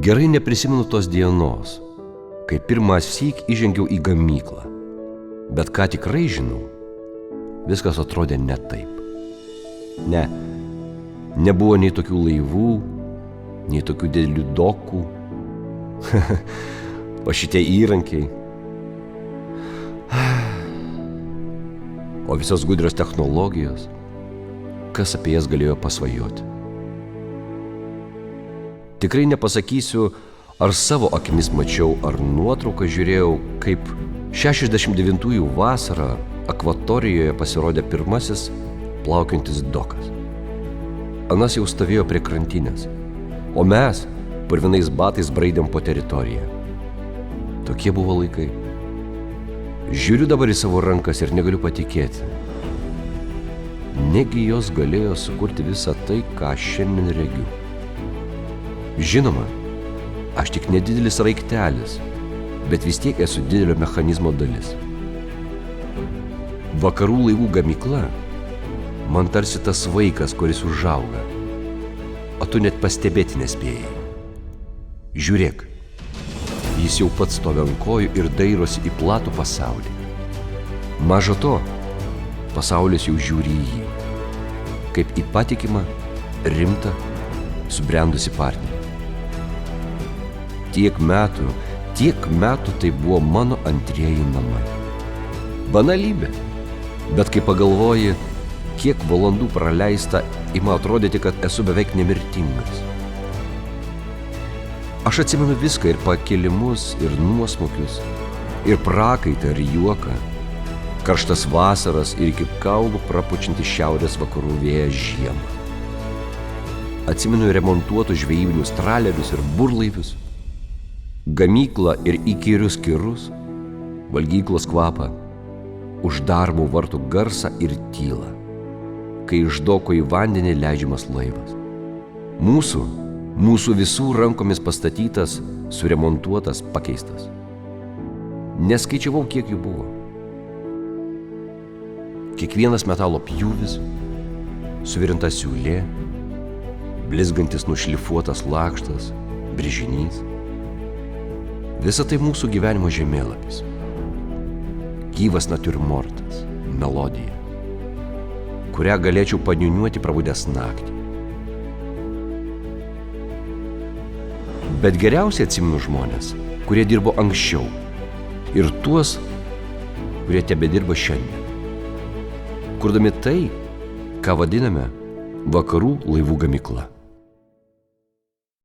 Gerai neprisimenu tos dienos, kai pirmąsyk įžengiau į gamyklą. Bet ką tikrai žinau, viskas atrodė ne taip. Nebuvo nei tokių laivų, nei tokių didelių dokų, o šitie įrankiai. O visos gudrios technologijos, kas apie jas galėjo pasvajoti. Tikrai nepasakysiu, ar savo akimis mačiau, ar nuotrauką žiūrėjau, kaip 69-ųjų vasarą akvatorijoje pasirodė pirmasis plaukiantis dokas. Anas jau stovėjo prie krantinės, o mes purvinais batais braidėm po teritoriją. Tokie buvo laikai. Žiūriu dabar į savo rankas ir negaliu patikėti. Negi jos galėjo sukurti visą tai, ką šiandien regiu. Žinoma, aš tik nedidelis raiktelis, bet vis tiek esu didelio mechanizmo dalis. Vakarų laivų gamykla man tarsi tas vaikas, kuris užauga, o tu net pastebėti nespėjai. Žiūrėk, jis jau pats stovi ant kojų ir dairosi į platų pasaulį. Maža to, pasaulis jau žiūri į jį, kaip į patikimą, rimtą, subrendusi partnerį. Tiek metų tai buvo mano antrieji namai. Banalybė, bet kai pagalvoji, kiek valandų praleista, ima atrodyti, kad esu beveik nemirtingas. Aš atsimenu viską, ir pakilimus, ir nuosmukius, ir prakaitą, ir juoką, karštas vasaras ir iki kaulų prapučiantį šiaurės vakarų vėją žiemą. Atsimenu remontuotus žvejybinius tralerius ir burlaivius, gamyklą ir įkyrius kirus, valgyklos kvapą, uždaromų vartų garsą ir tylą, kai iš doko į vandenį leidžiamas laivas. Mūsų visų rankomis pastatytas, suremontuotas, pakeistas. Neskaičiavau, kiek jų buvo. Kiekvienas metalo pjūvis, suvirinta siūlė, blizgantis nušlifuotas lakštas, brėžinys. Visa tai mūsų gyvenimo žemėlapis. Gyvas natiurmortas, melodija, kurią galėčiau paniuniuoti prabudęs naktį. Bet geriausiai atsimenu žmonės, kurie dirbo anksčiau, ir tuos, kurie tebedirba šiandien, kurdami tai, ką vadiname vakarų laivų gamykla.